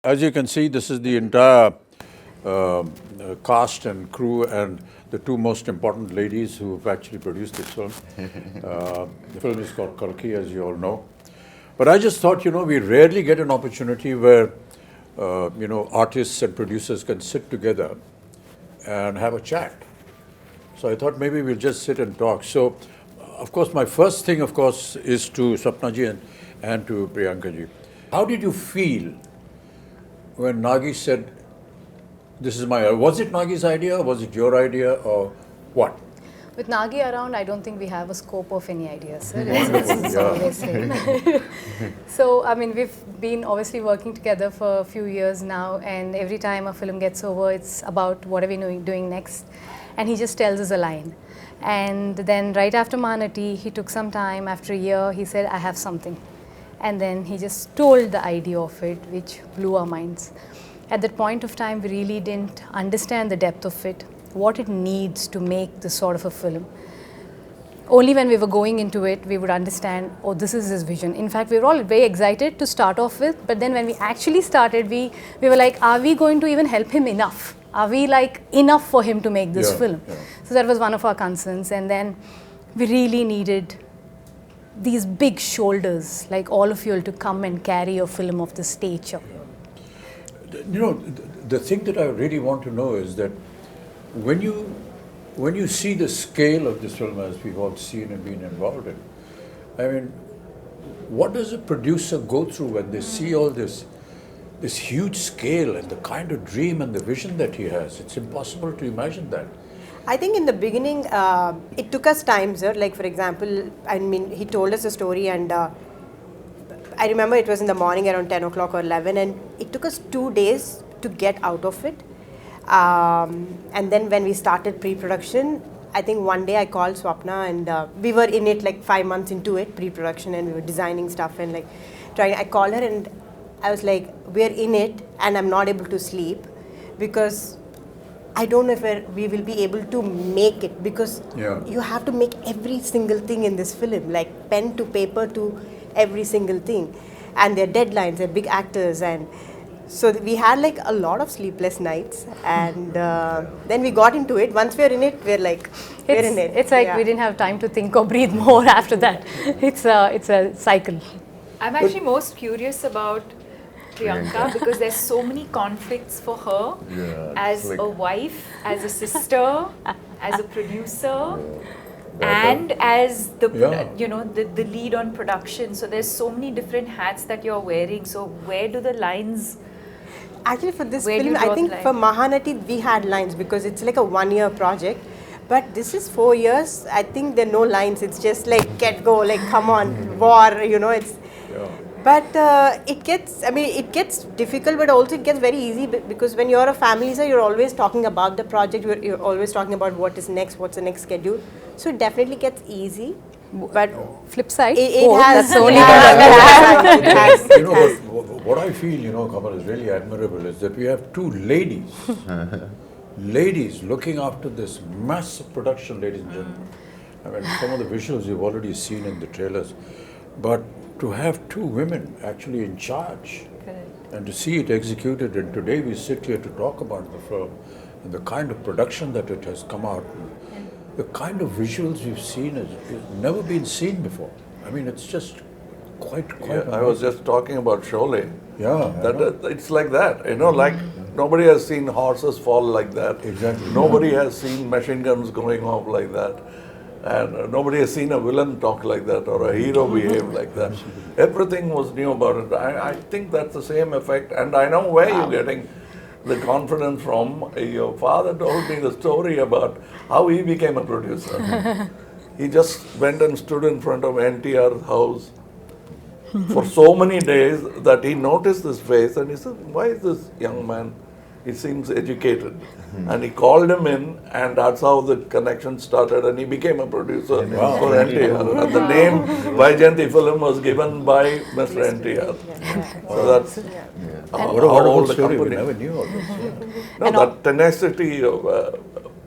As you can see, this is the entire cast and crew and the two most important ladies who have actually produced this film. The film is called Kalki, as you all know. But I just thought, we rarely get an opportunity where, artists and producers can sit together and have a chat. So I thought maybe we'll just sit and talk. So, of course, my first thing, of course, is to Sapna ji and to Priyanka ji. How did you feel when Nagi said, this is was it Nagi's idea, or was it your idea, or what? With Nagi around, I don't think we have a scope of any ideas, sir. Wonderful, Always him. So, I mean, we've been obviously working together for a few years now, and every time a film gets over, it's about what are we doing next, and he just tells us a line. And then right after Manati, he took some time, after a year, he said, I have something. And then he just told the idea of it, which blew our minds. At that point of time, we really didn't understand the depth of it, what it needs to make this sort of a film. Only when we were going into it, we would understand, oh, this is his vision. In fact, we were all very excited to start off with, but then when we actually started, we were like, are we going to even help him enough? Are we like enough for him to make this film? Yeah. So that was one of our concerns. And then we really needed these big shoulders, like all of you all, to come and carry a film of this stature. Yeah. The thing that I really want to know is that when you see the scale of this film, as we've all seen and been involved in, I mean, what does a producer go through when they see all this huge scale and the kind of dream and the vision that he has? It's impossible to imagine that. I think in the beginning, it took us time, sir. Like, for example, I mean, he told us a story, and I remember it was in the morning around 10 o'clock or 11, and it took us 2 days to get out of it. And then when we started pre-production, I think one day I called Swapna, and we were in it like 5 months into it, pre-production, and we were designing stuff and like trying. I called her and I was like, we're in it, and I'm not able to sleep because I don't know if we will be able to make it, because you have to make every single thing in this film, like pen to paper to every single thing. And they're deadlines, they're big actors. And so we had like a lot of sleepless nights. And then we got into it. Once we're in it, we're like, we're in it. It's like we didn't have time to think or breathe more after that. It's a cycle. I'm actually most curious about Priyanka because there's so many conflicts for her as a wife, as a sister, as a producer, and as the the lead on production. So there's so many different hats that you're wearing. So where do the lines? Actually, for this film, I think for Mahanati we had lines because it's like a 1-year project. But this is 4 years. I think there are no lines. It's just like get go, like come on, war. It's. But it gets difficult, but also it gets very easy because when you're a family, sir, you're always talking about the project. You're always talking about what is next, what's the next schedule. So it definitely gets easy. But flip side, it has. That's only what I feel, Kamal, is really admirable is that we have two ladies looking after this massive production, ladies and gentlemen. I mean, some of the visuals you've already seen in the trailers, but to have two women actually in charge and to see it executed, and today we sit here to talk about the film and the kind of production that it has come out, the kind of visuals we've seen has never been seen before. I mean, it's just quite I was just talking about Sholay. Yeah. It's like that, like nobody has seen horses fall like that. Exactly. Nobody has seen machine guns going off like that. And nobody has seen a villain talk like that or a hero behave like that. Everything was new about it. I think that's the same effect. And I know where you're getting the confidence from. Your father told me the story about how he became a producer. He just went and stood in front of NTR's house for so many days that he noticed this face and he said, why is this young man? He seems educated. And he called him in, and that's how the connection started, and he became a producer for NTR. And the name Vaijayanti film was given by Mr. NTR. So that's what a story. We never knew all this. No, that tenacity of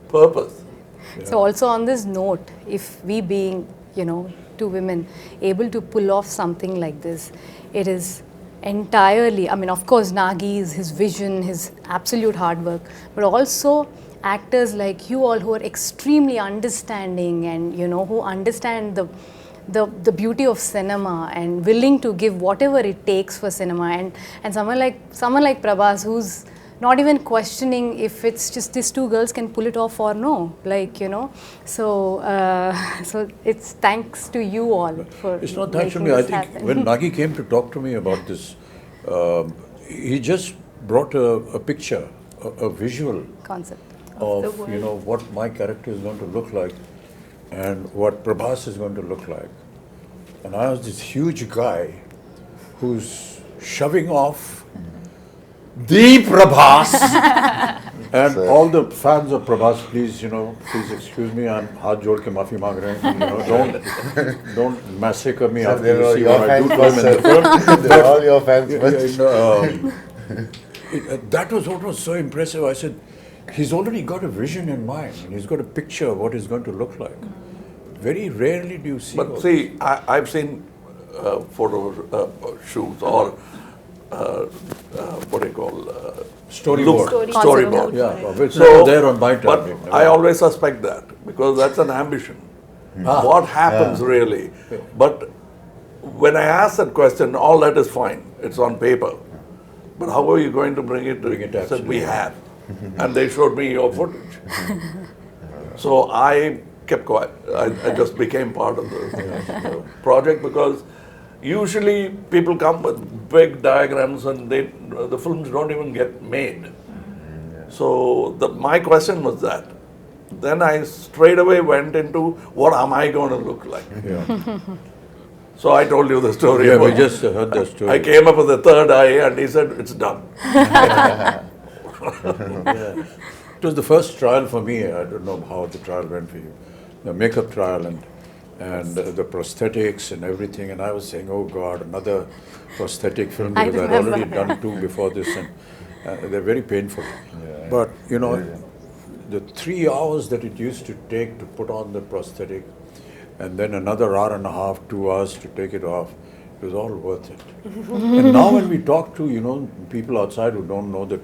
purpose. So also on this note, if we being, two women able to pull off something like this, it is entirely, I mean, of course, Nagi's, his vision, his absolute hard work, but also actors like you all who are extremely understanding and, you know, who understand the beauty of cinema and willing to give whatever it takes for cinema, and someone like Prabhas, who's not even questioning if it's just these two girls can pull it off or no, like, you know. So so it's thanks to you all for It's not thanks to making me. I this think happen. when Nagi came to talk to me about this, he just brought a picture, a visual concept. of the world. you know what my character is going to look like and what Prabhas is going to look like. And I was this huge guy who's shoving off the Prabhas. And all the fans of Prabhas, please, you know, please excuse me, I'm haath jod ke maafi maang rahe hain, you know, don't massacre me after you see what I do to him in the film. They're all your fans. That was what was so impressive. I said, he's already got a vision in mind, and he's got a picture of what he's going to look like. Very rarely do you see. But see, I've seen photo shoots or what do you call Storyboard. storyboard. Yeah, it's never there on my time. But Never. I always suspect that because that's an ambition. What happens really? But when I ask that question, all that is fine. It's on paper. But how are you going to bring it? Bring it I said, we actually. have. And they showed me your footage. So I kept quiet. I just became part of the project because usually people come with big diagrams and the films don't even get made. So my question was that. Then I straight away went into what am I going to look like? Yeah, So I told you the story. yeah, we about- just heard the story. I came up with the third eye and he said, it's done. It was the first trial for me. I don't know how the trial went for you. The makeup trial and the prosthetics and everything. And I was saying, oh God, another prosthetic film I because I'd remember. already done two before this, and they're very painful. But you know, the 3 hours that it used to take to put on the prosthetic, and then another hour and a half, 2 hours to take it off, it was all worth it. And now when we talk to, you know, people outside who don't know that,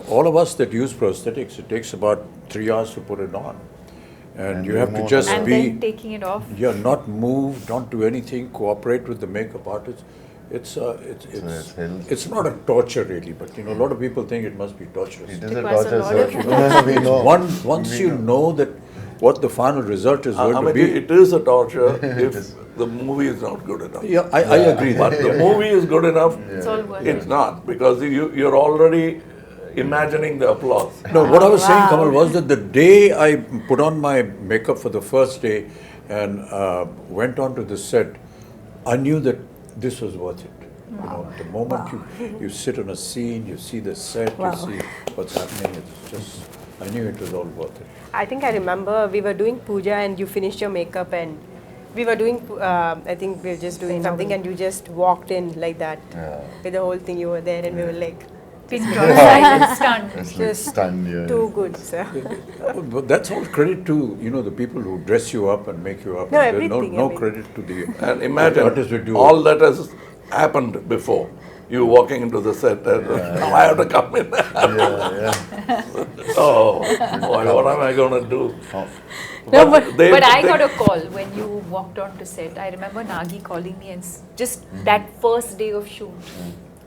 all of us that use prosthetics, it takes about 3 hours to put it on. And you have to just And be, then taking it off. not move, don't do anything, cooperate with the makeup artist. It's it's not a torture really, but you know, a lot of people think it must be torturous. It is a requires a torture, lot sir. of We know. Once you know that what the final result is going I to mean, be. it is a torture if the movie is not good enough. Yeah, I agree. But the movie is good enough, It's all worth it's it. not because you're already imagining the applause. No, what I was saying, Kamal, was that the day I put on my makeup for the first day and went onto the set, I knew that this was worth it. You know, the moment you sit on a scene, you see the set, you see what's happening, it's just, I knew it was all worth it. I think I remember we were doing puja and you finished your makeup and we were doing, I think we were just doing something and you just walked in like that. With the whole thing you were there and we were like, Pin drop, silent, stunned. It's like Just stunned, yeah. too good, sir. But that's all credit to, you know, the people who dress you up and make you up. No, There's everything, no I mean. credit to the And imagine artists who do all that has happened before. You walking into the set and now I have to come in. Oh, boy, what am I going to do? No, but But I got a call when you walked on to set. I remember Nagi calling me and just that first day of shoot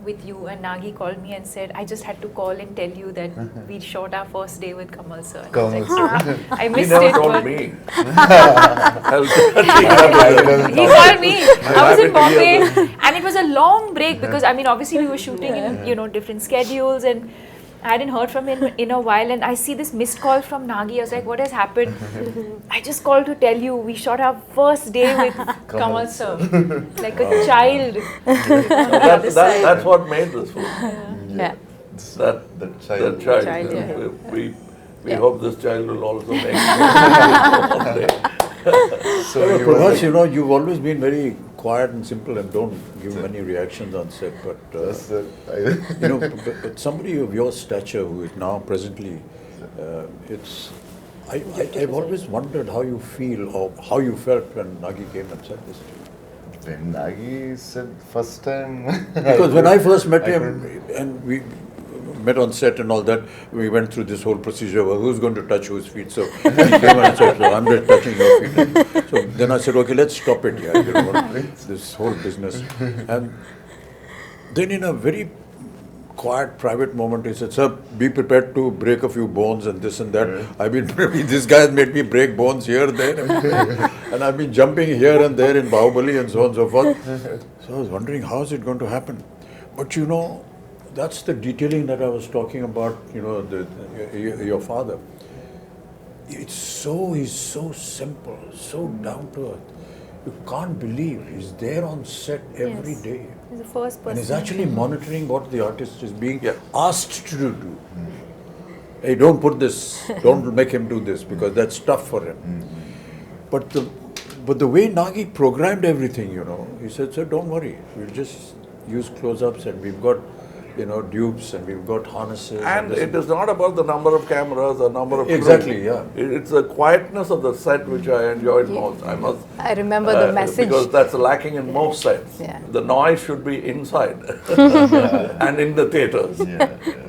with you, and Nagi called me and said, I just had to call and tell you that we shot our first day with Kamal sir. And I was like, Kamal I He missed never it. told but- me. He called me. I was in happy to hear Bombay, and it was a long break because I mean, obviously we were shooting in different schedules, and I hadn't heard from him in a while. And I see this missed call from Nagi. I was like, "What has happened?" I just called to tell you we shot our first day with Kamal sir, like a child. That's what made this film. yeah. That child. child. Child, yeah. We hope this child will also make it one day. So Well, you were Prabhas, like, you know, you've always been very quiet and simple and don't give many reactions on set. But that's you know, but somebody of your stature who is now presently, I've always wondered how you feel or how you felt when Nagi came and said this to you. when Nagi said first time. Because when I first met him, and we met on set and all that, we went through this whole procedure of who's going to touch whose feet. So he came and said, so I'm just touching your feet. So then I said, okay, let's stop it here. You know, this whole business. And then in a very quiet, private moment, he said, sir, be prepared to break a few bones and this and that. I've been, this guy has made me break bones here, there, and I've been jumping here and there in Bahubali and so on and so forth. So I was wondering, how is it going to happen? But you know, that's the detailing that I was talking about, you know, your father. He's so simple, so down to earth. You can't believe he's there on set every day. He's the first person. And he's actually monitoring what the artist is being asked to do. Hey, don't put this, don't make him do this because that's tough for him. But the way Nagi programmed everything, you know, he said, sir, don't worry, we'll just use close-ups and we've got, you know, dupes and we've got harnesses. And it is not about the number of cameras or number of Exactly, crew. yeah. It's the quietness of the set which I enjoyed most. I remember the message. Because that's lacking in most sets. Yeah. The noise should be inside and in the theaters,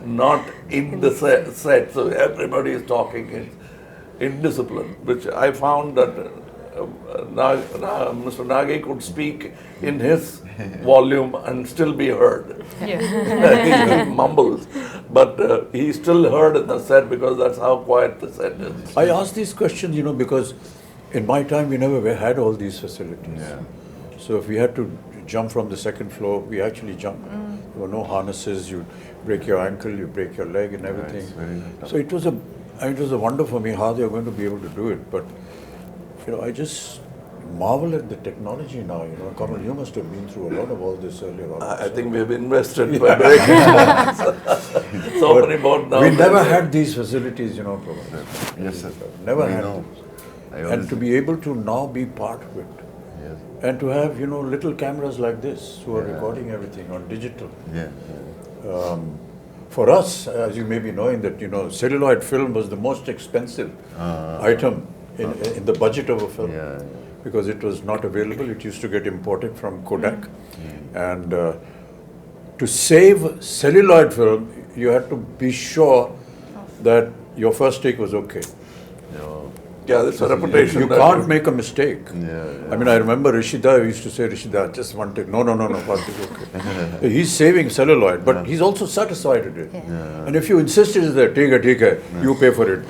not in the set. So everybody is talking in discipline, which I found that Mr. Nagi could speak in his volume and still be heard. Yeah. He mumbles, but he still heard in the set because that's how quiet the set is. I ask these questions, you know, because in my time we never had all these facilities. So if we had to jump from the second floor, we actually jumped. There were no harnesses, you break your ankle, you break your leg and everything. So it was a wonder for me how they were going to be able to do it. But you know, I just marvel at the technology now. You know, Kamal, you must have been through a lot of all this earlier on. I think we've invested by breaking so many bones now. We never had these facilities, you know, Prabha. Yes, sir. Never I had know. them. And to be able to now be part of it. Yes. And to have, you know, little cameras like this who are recording everything on digital. For us, as you may be knowing, that, you know, celluloid film was the most expensive item in the budget of a film. Because it was not available. It used to get imported from Kodak. And to save celluloid film, you had to be sure that your first take was okay. Yeah, that's a reputation. You can't make a mistake. Yeah. I mean, I remember Rishida used to say, Rishida, just one take. No, first take, okay. He's saving celluloid, but he's also satisfied with it. And if you insisted that, take it, you pay for it.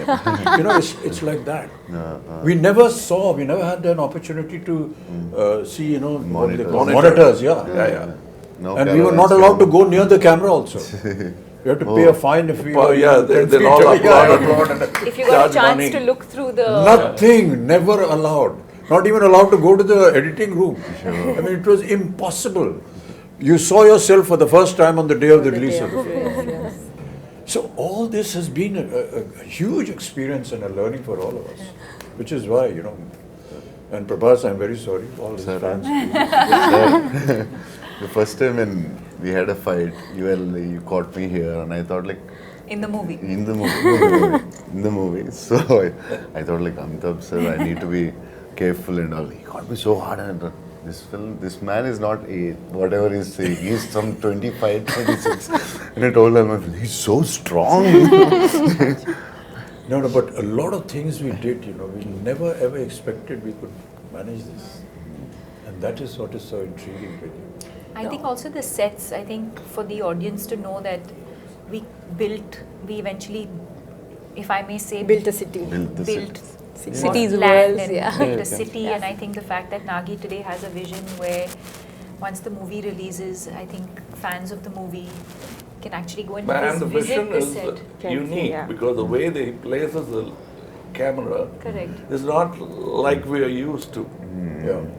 You know, it's like that. We never had an opportunity to see, you know, monitors, No and we were not allowed to go near the camera also. You have to pay a fine if we were they'll all applaud. If you got a chance to look through the... Nothing, never allowed. Not even allowed to go to the editing room. I mean, it was impossible. You saw yourself for the first time on the day of the release of the film. So all this has been a huge experience and a learning for all of us, which is why, you know, and Prabhas, I'm very sorry, all his fans. The first time when we had a fight, you caught me here, and I thought like. In the movie. In the movie. So I thought like, Amitabh sir, I need to be careful and all. He caught me so hard, and I thought, this man is not whatever he's saying. He's some 25, 26. And I told him, he's so strong. No, but a lot of things we did, you know, we never ever expected we could manage this. And that is what is so intriguing with you. I think also the sets, I think for the audience to know that we eventually, if I may say, Built a city. built Cities, land worlds, and built a city. And I think the fact that Nagi today has a vision where once the movie releases, I think fans of the movie can actually go and And the visit vision the is set. unique because the way they places the camera is not like we are used to.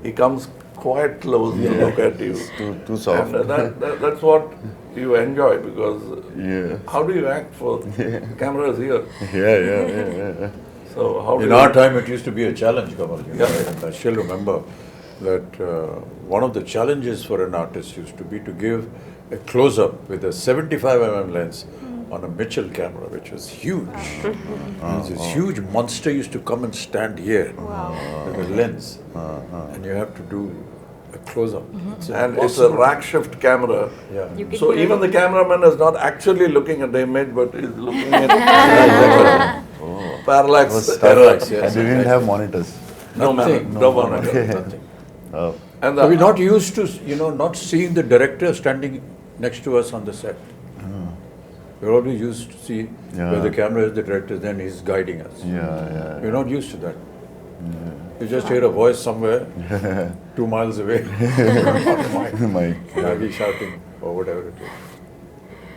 He comes quite close to look at you. Too soft. And that's what you enjoy because how do you act for the camera is here? Yeah. So how do In our time, it used to be a challenge, Kamal. You know, and I still remember that one of the challenges for an artist used to be to give a close-up with a 75mm lens on a Mitchell camera, which was huge. This huge monster used to come and stand here with a lens, and you have to do a close-up. And it's a rack shift camera. Yeah. You can So hear even it. the cameraman is not actually looking at the image, but is looking at parallax. Parallax, yes. And they didn't have monitors. No Nothing, man, no monitor. Nothing. Oh. And So we're the, not used to, not seeing the director standing next to us on the set. We're always used to see where the camera is, the director, then he's guiding us. Yeah. We're not used to that. You just hear a voice somewhere, 2 miles away. My Nagi shouting or whatever it is.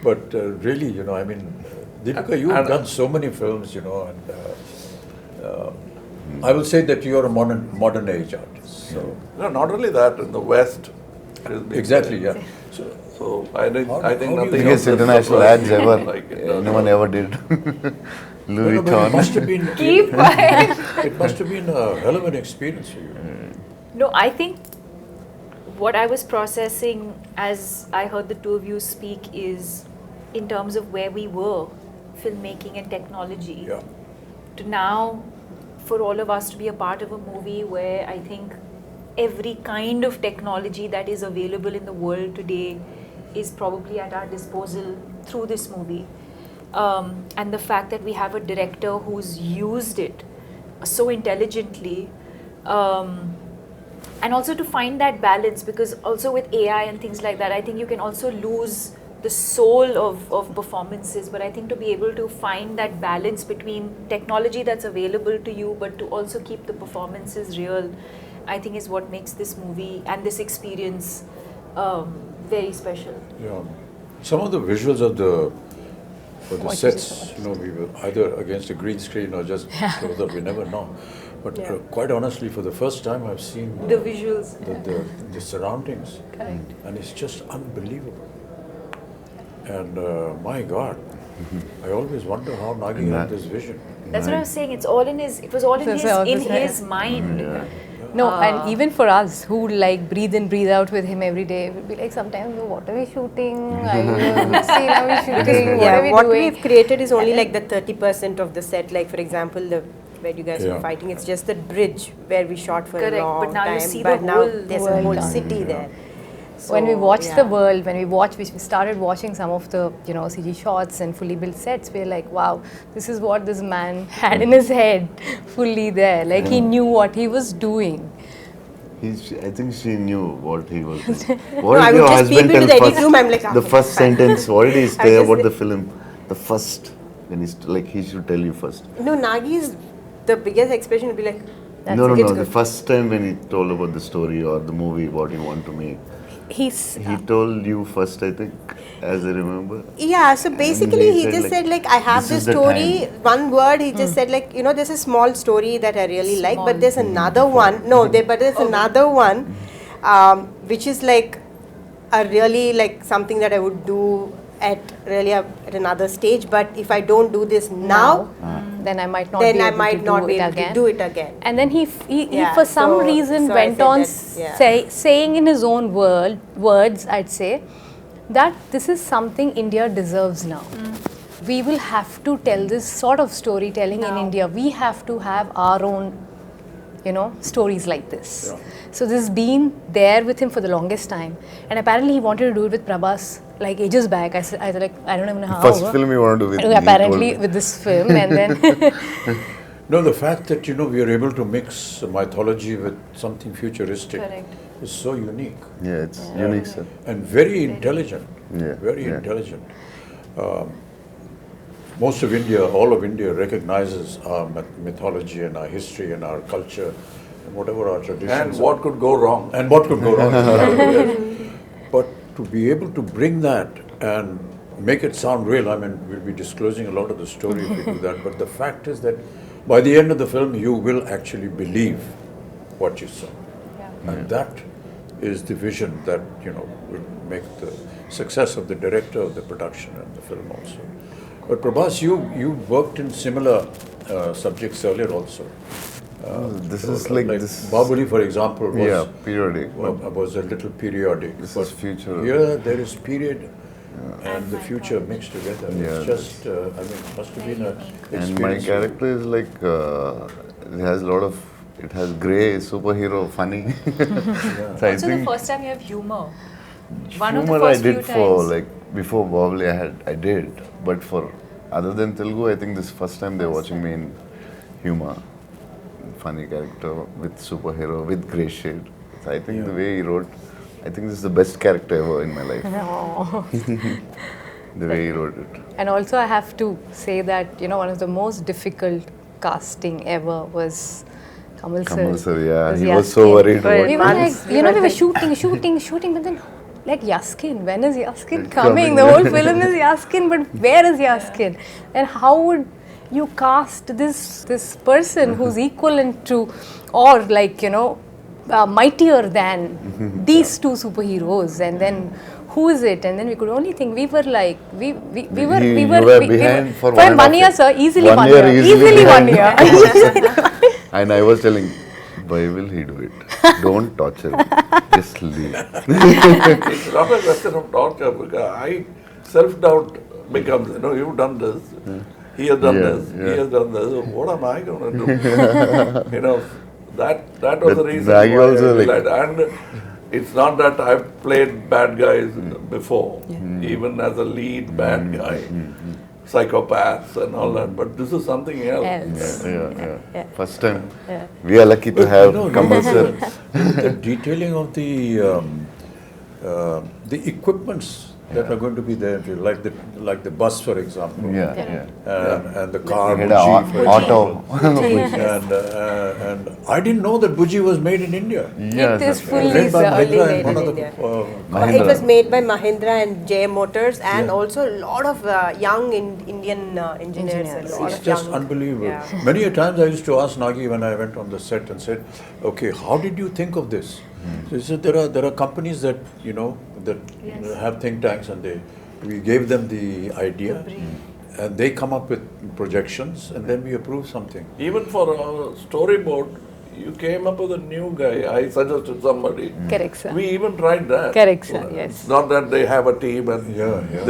But really, I mean, Deepika, you've done so many films, and I will say that you're a modern age artist. So no, not only that, in the West. it has been exactly, there. yeah. So I think How do you nothing biggest else has international surprised ads me ever. like it does. Anyone ever did. Louis But it must Vuitton. have been. Keep quiet. It must have been a hell of an experience for you. No, I think what I was processing as I heard the two of you speak is in terms of where we were, filmmaking and technology, Yeah. to now for all of us to be a part of a movie where I think every kind of technology that is available in the world today is probably at our disposal through this movie. And the fact that we have a director who's used it so intelligently, and also to find that balance, because also with AI and things like that, I think you can also lose the soul of performances, but I think to be able to find that balance between technology that's available to you but to also keep the performances real, I think is what makes this movie and this experience very special. Yeah. Some of the visuals of the sets, we were either against a green screen or just close up, we never know. But quite honestly, for the first time, I've seen The visuals. the surroundings, Correct. and it's just unbelievable. And my God, I always wonder how Nagi had this vision. That's what I was saying. It was all in That's his what I was in saying. his mind. No, and even for us who like breathe in, breathe out with him every day, we'll be like sometimes, "Oh, what are we shooting? Which scene are we shooting? What are we what doing?" we've created is only like the 30% of the set. Like for example, where you guys were Yeah. fighting, it's just the bridge where we shot for Correct, a long but now you time. see but the now whole there's a world whole done. city there. When we So, watched yeah. the world, we started watching some of the CG shots and fully built sets, we're like, wow, this is what this man had in his head, fully there. Like he knew what he was doing. I think she knew what he was doing. No, What I did would your just peep husband into tell the edit first? room, I'm like, The okay, first fine. sentence, what did he I say just about like- the film? The first, when he's like, he should tell you first. No, Nagi's the biggest expression would be like, No, it's the good. first time when he told about the story or the movie, what he want to make. He told you first, I think, as I remember. Yeah, so basically he he said, just like, said like, I have this this is the story, time. one word, he just said like, there's a small story that I really like, Small. but there's another one, but there's another one, which is like a really like something that I would do at another stage, but if I don't do this now, Then I might not then be I able might to not do be it able again. to do it again. And then he Yeah, for some so- reason so I went said on that, yeah. saying in his own words, I'd say, that this is something India deserves now. We will have to tell this sort of storytelling in Now. India. We have to have our own, stories like this. Yeah. So this has been there with him for the longest time. And apparently he wanted to do it with Prabhas like ages back. I said like, I don't even know how. First film you want to do with me, he Apparently told me. with this film, and then No, the fact that we are able to mix mythology with something futuristic Correct. is so unique Yeah, it's unique, sir. and very intelligent. Yeah, Very yeah. intelligent. Most of India, all of India recognizes our mythology and our history and our culture and whatever our traditions And are. what could go wrong? And what could go wrong? Yes. But to be able to bring that and make it sound real, we'll be disclosing a lot of the story if we do that, but the fact is that by the end of the film, you will actually believe what you saw. And that is the vision that, will make the success of the director, of the production and the film also. But Prabhas, you worked in similar subjects earlier also. This is like this. Bahubali, for example, was Yeah, periodic. was a little periodic. This but is future. Here there is period and the future mixed together. Yeah, It's just, it must have been a And my experience. character is like, it has a lot of it has grey, superhero, funny. So I Also, the think first time you have humor. One of the humor I first few did for times. like before Baahubali I did, but for other than Telugu, I think this first time they're watching me in humor, funny character with superhero with grey shade. So I think the way he wrote, I think this is the best character ever in my life. Oh. The way he wrote it. And also I have to say that, one of the most difficult casting ever was Kamal sir. Kamal sir, yeah, Was he was so Yaskin. worried about We were Months. like, we were shooting, but then like Yaskin, when is Yaskin It's coming? coming, The yeah. whole film is Yaskin, but where is Yaskin? And how would you cast this person who's equivalent to, or like, mightier than these two superheroes, and then who is it? And then we could only think, we were like, we were You were behind for 1.5 year, sir, easily 1 year, year, easily easily 1 behind. year. And I was telling, why will he do it? Don't torture him. Just leave. It's not a question of torture because I self-doubt becomes, you've done this, he has done this, he has done this, what am I going to do? That was the But reason Nagi why also I like- realized. And it's not that I've played bad guys before, even as a lead bad guy, psychopaths and all that, but this is something else. Else. Yeah. First time. We are lucky to have Kamal sir. The detailing of the equipments that are going to be there, like the bus, for example. And the car, He had Buji, an for auto. and I didn't know that Buji was made in India. It is fully Made by early Mahindra made and one in of the, India. It was made by Mahindra and JM Motors, and Yeah. also a lot of young Indian engineers. Engineers. A lot It's of just young, unbelievable. Yeah. Many a times I used to ask Nagi when I went on the set and said, "Okay, how did you think of this?" So he said, "There are companies that have think tanks, and we gave them the idea, and they come up with projections, and then we approve something." Even for a storyboard, you came up with a new guy. I suggested somebody. Correct, sir. We even tried that. Correct, sir, yes. It's not that they have a team and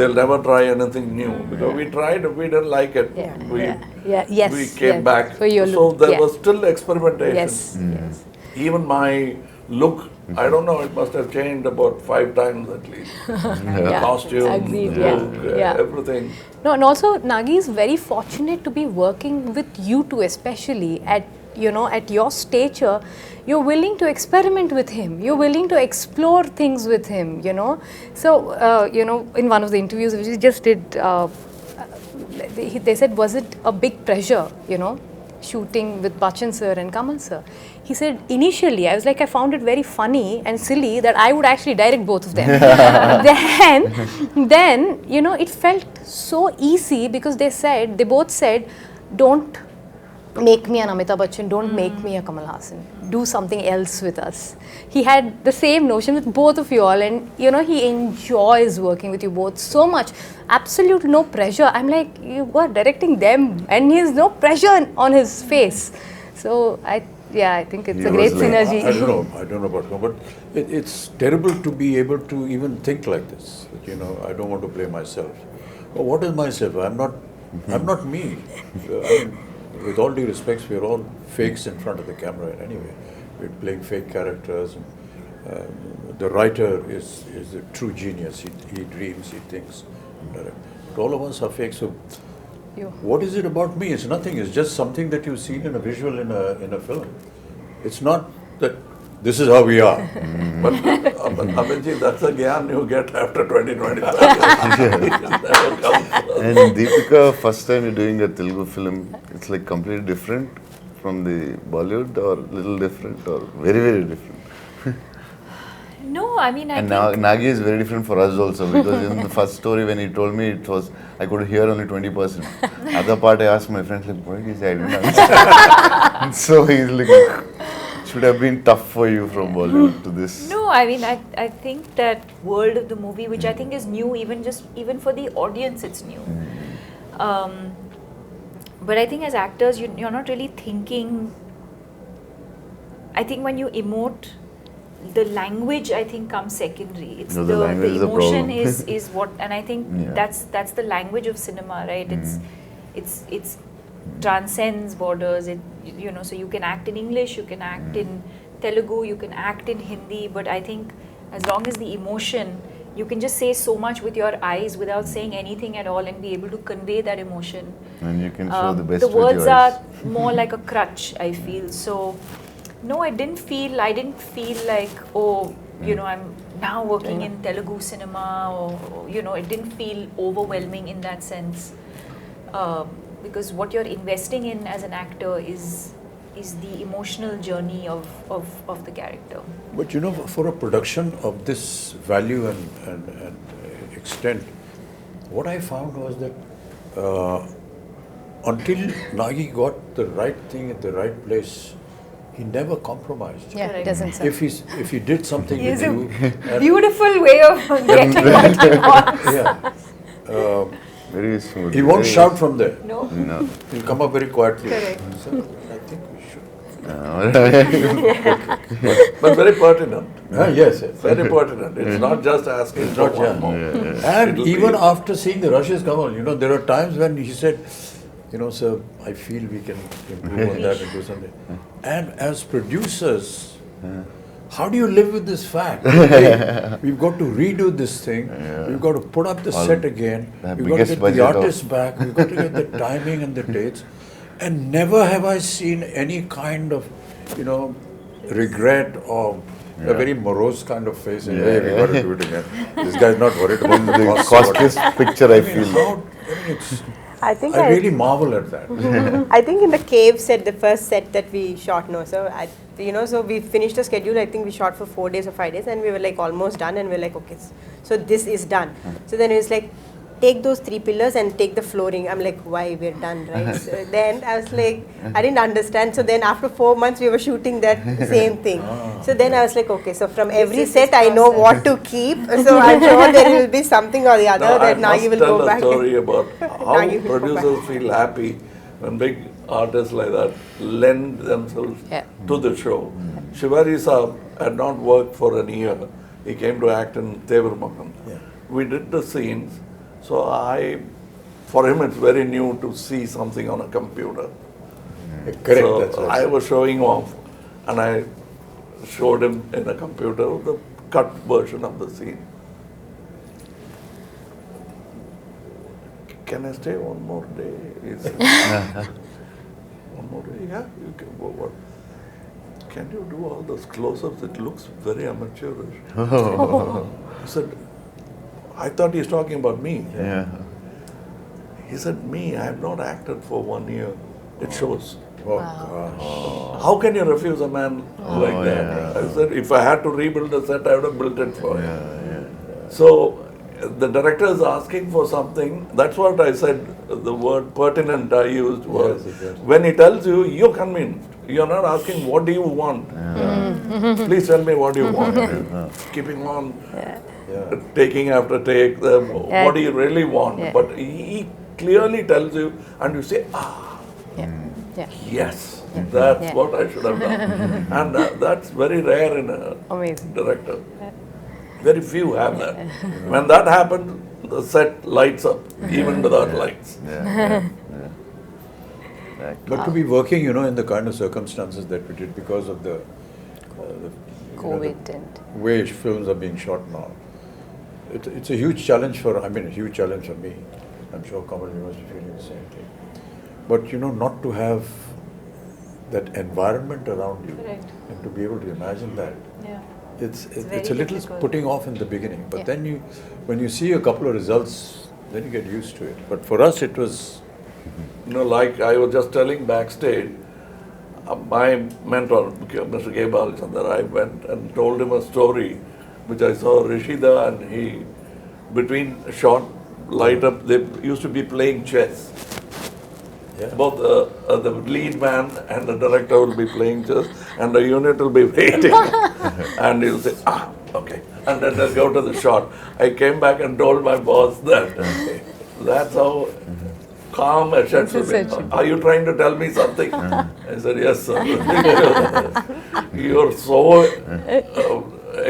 they'll never try anything new. Because we tried, we didn't like it. Yes. We came back. For your So look. there was still experimentation. Yes. Even my look, I don't know, it must have changed about 5 times at least. Costume, Agreed, look, everything. No, and also Nagi is very fortunate to be working with you two, especially at your stature. You're willing to experiment with him. You're willing to explore things with him. So in one of the interviews which we just did, they said, was it a big pressure? Shooting with Bachchan sir and Kamal sir. He said, initially, I was like, I found it very funny and silly that I would actually direct both of them. then, it felt so easy because they both said, don't make me an Amitabh Bachchan, don't make me a Kamal Haasan. Do something else with us. He had the same notion with both of you all, and he enjoys working with you both so much. Absolute no pressure. I'm like, you are directing them, and he has no pressure on his face. So I think it's He a great was like- synergy. I don't know about him, but it's terrible to be able to even think like this. That, I don't want to play myself. Well, what is myself? I'm not me. With all due respects, we're all fakes in front of the camera anyway. We're playing fake characters. And, the writer is a true genius. He dreams, he thinks. But all of us are fake. So, what is it about me? It's nothing. It's just something that you've seen in a visual in a film. It's not that this is how we are. But Abhijit, that's a gyan you get after 2025 years. It never comes. And Deepika, first time you're doing a Telugu film, it's like completely different from the Bollywood, or little different, or very, very different. No, I mean, I And think Nagi is very different for us also, because in the first story when he told me, I could hear only 20%. Other part I asked my friends, like, what did he say? I didn't understand. So he's like, should have been tough for you from Bollywood to this. No, I mean, I think that world of the movie, which I think is new, even for the audience, it's new. But I think as actors, you're not really thinking. I think when you emote, the language I think comes secondary. It's No, the language is the the emotion problem. is what, and I think that's the language of cinema, right? It's transcends borders. so you can act in English, you can act in Telugu, you can act in Hindi, but I think as long as the emotion, you can just say so much with your eyes without saying anything at all and be able to convey that emotion. And you can show the best The with your words eyes. are more like a crutch, I feel. So, no, I didn't feel like, oh, I'm now working in Telugu cinema, or, it didn't feel overwhelming in that sense. Because what you're investing in as an actor is the emotional journey of the character. But for a production of this value and extent, what I found was that until Nagi got the right thing at the right place, he never compromised. Yeah, Correct. it doesn't sound. If he did something He with has a you, and- beautiful way of getting what he wants. yeah, Very smooth. he won't very- shout from there. No? No. He'll come up very quietly. Correct. So I think we should. But very pertinent. Yes, yes. Very pertinent. It's not just asking It's for not, one yeah. more. And It'll even be- after seeing the rushes come on, there are times when he said, sir, I feel we can improve on that and do something. And as producers, how do you live with this fact? Hey, we've got to redo this thing. We've got to put up the All set again. the We've got to biggest get the budget of- artists back. We've got to get the timing and the dates. And never have I seen any kind of, regret or a very morose kind of face. And, hey, we got to do it again. This guy's not worried about the The costs or whatever. costliest picture I feel. I think I really marvel at that. I think in the cave set, the first set that we shot, so so we finished the schedule. I think we shot for 4 days or 5 days, and we were like almost done, and we are like, okay, so this is done. So then it was like, take those 3 pillars and take the flooring. I'm like, why, we're done, right? So then I was like, I didn't understand. So then after 4 months, we were shooting that same thing. So then I was like, okay, so from every is set, his I know process. what to keep. So I'm sure there will be something or the other Now, I that Nagi must will tell go a back. story about how Nagi will go producers feel happy when big artists like that lend themselves Yeah. to the show. Shivaji Saab had not worked for a year. He came to act in Tevarmakam. Yeah. We did the scenes, so for him it's very new to see something on a computer. Correct, So that's right. I was showing off, and I showed him in a computer the cut version of the scene. Can I stay one more day? He said, one more day? Yeah, you can go. What? Can you do all those close-ups? It looks very amateurish. I said, I thought he's talking about me. Yeah. He said, me, I have not acted for 1 year. It shows. Oh, gosh. How can you refuse a man like that? I said, if I had to rebuild the set, I would have built it for him. So the director is asking for something. That's what I said. The word pertinent I used was Yes, exactly. when he tells you, you're convinced. You're not asking what do you want. Please tell me what you want. Keeping on, taking after take. What do you really want? Yeah. But he clearly tells you, and you say, Yeah. yes, that's Yeah. what I should have done. And that's very rare in a Amazing. director. Very few have that. When that happens, the set lights up, even without lights. But to be working, in the kind of circumstances that we did because of the COVID and way films are being shot now, it's a huge challenge a huge challenge for me. I'm sure Kamal, you must be feeling the same thing. But not to have that environment around you Correct. and to be able to imagine that, Yeah. it's very a little difficult. putting off in the beginning. But Yeah. then when you see a couple of results, then you get used to it. But for us, it was Like I was just telling backstage, my mentor, Mr. K. Balachandar, I went and told him a story which I saw Rishida, and he, between shot, light up, they used to be playing chess. Yeah. Both the lead man and the director will be playing chess, and the unit will be waiting. And he'll say, okay. And then they'll go to the shot. I came back and told my boss that that's how calm a shot should be. Are you trying to tell me something? I said, yes, sir. You're so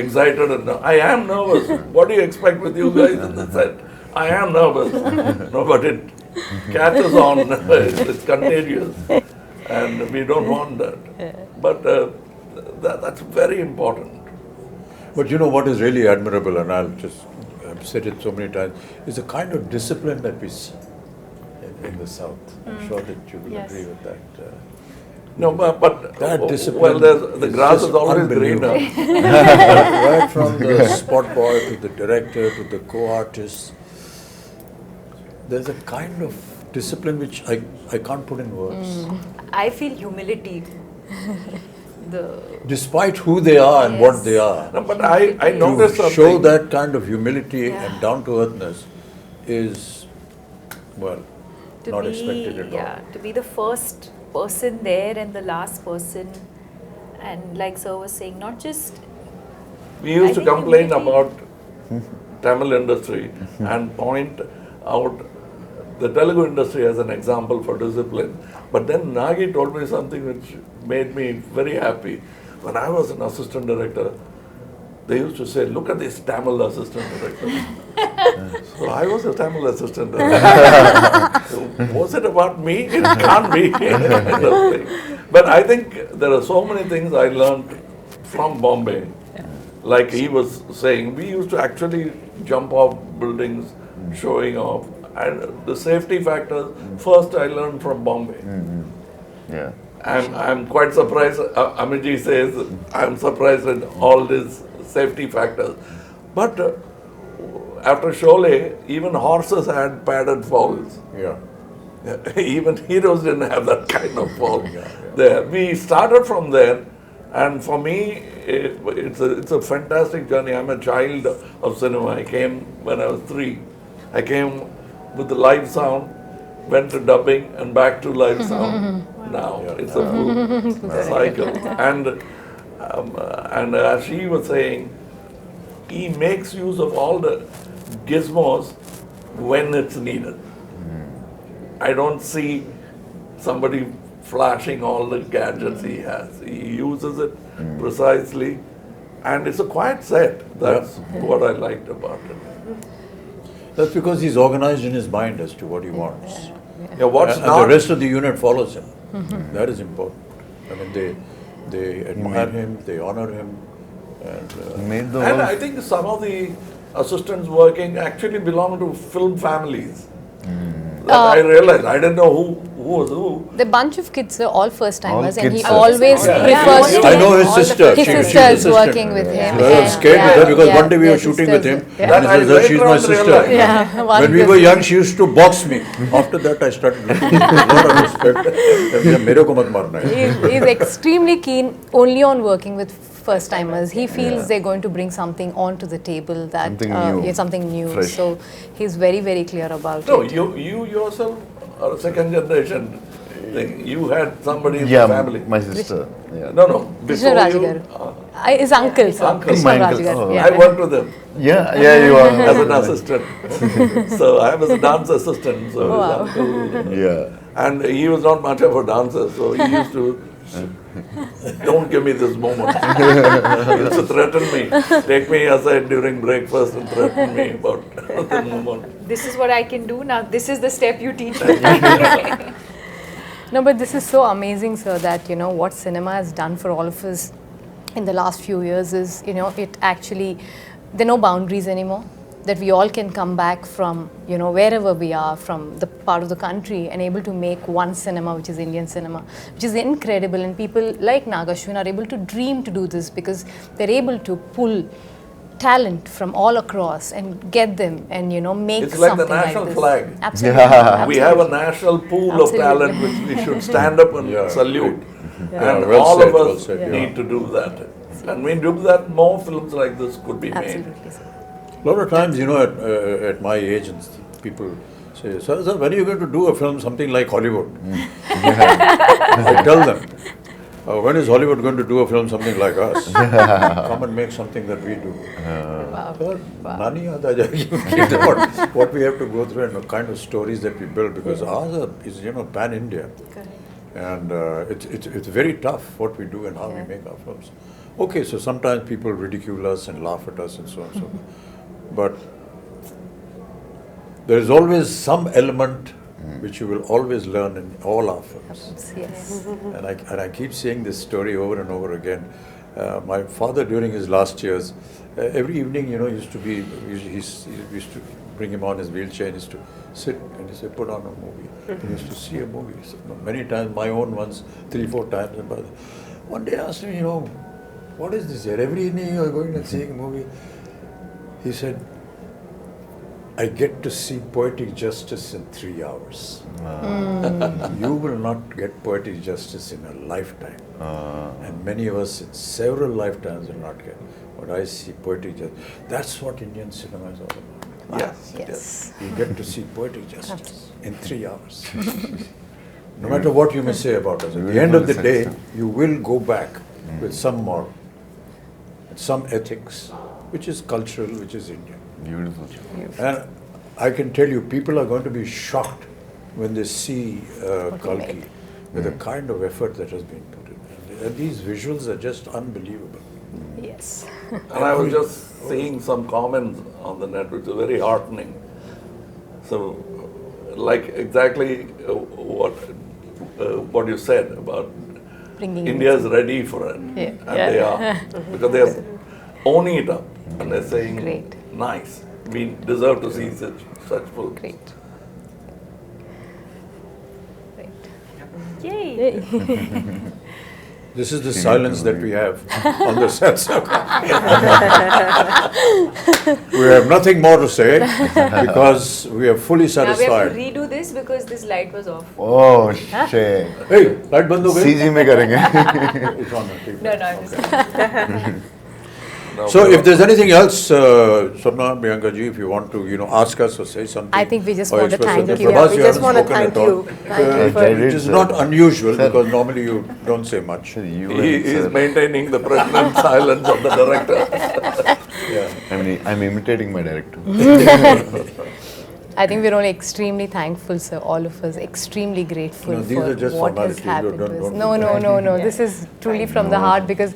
excited. And I am nervous. What do you expect with you guys in the set? I am nervous. No, but it catches on. It's contagious. and we don't want that. But that's very important. But you know what is really admirable, and I've said it so many times, is the kind of discipline that we see in the South. I'm sure that you will agree with that. No, but That discipline the grass just is always unbelievable. greener. Right from the spot boy to the director to the co-artist, there's a kind of discipline which I can't put in words. I feel humility. Despite who they are and what they are, No, but I noticed to something. show that kind of humility and down-to-earthness is, well, not expected at all. To be the first person there and the last person, and like Sir was saying, not just We used I to think complain humility- about Tamil industry and point out the Telugu industry as an example for discipline. But then Nagi told me something which made me very happy. When I was an assistant director, they used to say, look at this Tamil assistant director. So I was a Tamil assistant director. So was it about me? It can't be. But I think there are so many things I learned from Bombay. Like he was saying, we used to actually jump off buildings, showing off. And the safety factors, first I learned from Bombay. Yeah. I'm quite surprised. Amiji says I'm surprised at all these safety factors. But after Sholay, even horses had padded falls. Yeah. Even heroes didn't have that kind of fall. There, we started from there, and for me, it's a fantastic journey. I'm a child of cinema. I came when I was 3. I came with the live sound, went to dubbing, and back to live sound. Now it's a full cycle. And as she was saying, he makes use of all the gizmos when it's needed. I don't see somebody flashing all the gadgets he has. He uses it precisely, and it's a quiet set. That's what I liked about it. That's because he's organized in his mind as to what he wants. Yeah, what's And not the rest of the unit follows him. That is important. I mean, they admire him, they honor him, and Made the And whole I think some of the assistants working actually belong to film families. That I realized. I didn't know who was who. The bunch of kids are all first timers, All and he kids. always Yeah. refers to I know him. his sister. His She's sister is assistant. working with him. So I was scared with her because one day we were yeah, shooting with him, sisters, and That he says, I "Sir, she's later my on sister." realized. Yeah, one When we of were the- young, she used to box me. After that, I started looking with a lot of respect. मेरे को मत मारना है. He's extremely keen only on working with first timers. He feels they're going to bring something onto the table that Something new. something new. Fresh. So he's very, very clear about No, it. you yourself are a second generation thing. You had somebody in yeah, the family. my sister. Yeah. No, before Krishnaraj you, garu. His uncle, sir. Uncle. My Krishnaraj uncle. garu, Oh. yeah. I worked with him Yeah, you are. as an assistant. So I was a dance assistant. So his uncle, Yeah. and he was not much of a dancer, so he used to. Don't give me this moment. He used to threaten me. Take me aside during breakfast and threaten me about the moment. this is what I can do now. This is the step you teach me. No, but this is so amazing, sir, that, what cinema has done for all of us in the last few years is, it actually, there are no boundaries anymore. That we all can come back from, wherever we are, from the part of the country, and able to make one cinema, which is Indian cinema, which is incredible. And people like Nagashwin are able to dream to do this because they're able to pull talent from all across and get them and, make It's like something the national this. flag. Absolutely. We have a national pool Absolutely. of talent which we should stand up and Yeah, salute. Yeah, And well all said, of well us said, yeah. need to do that. And when we do that, more films like this could be made. Absolutely, sir. A lot of times, at my age, and people say, sir, when are you going to do a film, something like Hollywood? I tell them, when is Hollywood going to do a film, something like us? Come and make something that we do. Sir, nani aata jayegi. What we have to go through and the kind of stories that we build, because ours is, pan-India. And it's very tough what we do and how we make our films. Okay, so sometimes people ridicule us and laugh at us and so on and so forth. But there is always some element which you will always learn in all our films. Yes. And I keep saying this story over and over again. My father, during his last years, every evening, he used to used to bring him on his wheelchair and used to sit and he said, put on a movie. He used to see a movie. So many times, my own ones, 3-4 times. And one day I asked him, what is this here? Every evening you are going and seeing a movie. He said, I get to see poetic justice in 3 hours. You will not get poetic justice in a lifetime. And many of us in several lifetimes will not get. But I see poetic justice. That's what Indian cinema is all about. Wow. Yes. Yes. You get to see poetic justice in 3 hours. No matter what you may say about us, at the end of the day, you will go back with some moral, some ethics, which is cultural, which is Indian. Beautiful. And I can tell you, people are going to be shocked when they see Kalki with the kind of effort that has been put in. And these visuals are just unbelievable. Yes. And I was just seeing some comments on the net which are very heartening. So, like exactly what you said about Bringing India's ready for it, and they are, because they are owning it up and they're saying, Great. nice, we deserve to see such films. Great. Yay! This is the silence that we have on the set. We have nothing more to say because we are fully Now we have to satisfied. redo this because this light was off. Oh shit. Hey, light band ho gayi? CG में करेंगे. It's on, okay. No, I'm just So if there's anything else, Swapna, Priyanka ji, if you want to, ask us or say something. I think we just or want to express thank something. you. Prabhas, We you just haven't want to spoken thank at all. you. Thank you for It is not unusual Sir. because normally you don't say much. You He and is sir. maintaining the pregnant silence of the director. Yeah. I'm imitating my director. I think we're only extremely thankful, sir, all of us, extremely grateful No, these for are just what has formalities. happened Don't- to us. don't No, feel no, bad. no. This is truly from the heart because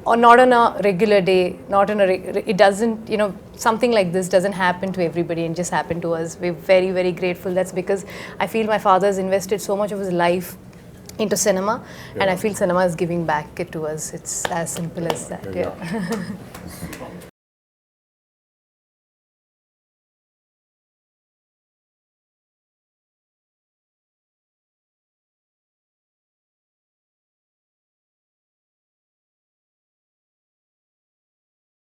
not on a regular day, not on it doesn't, something like this doesn't happen to everybody and just happen to us. We're very, very grateful. That's because I feel my father has invested so much of his life into cinema and I feel cinema is giving back it to us. It's as simple as that. Yeah.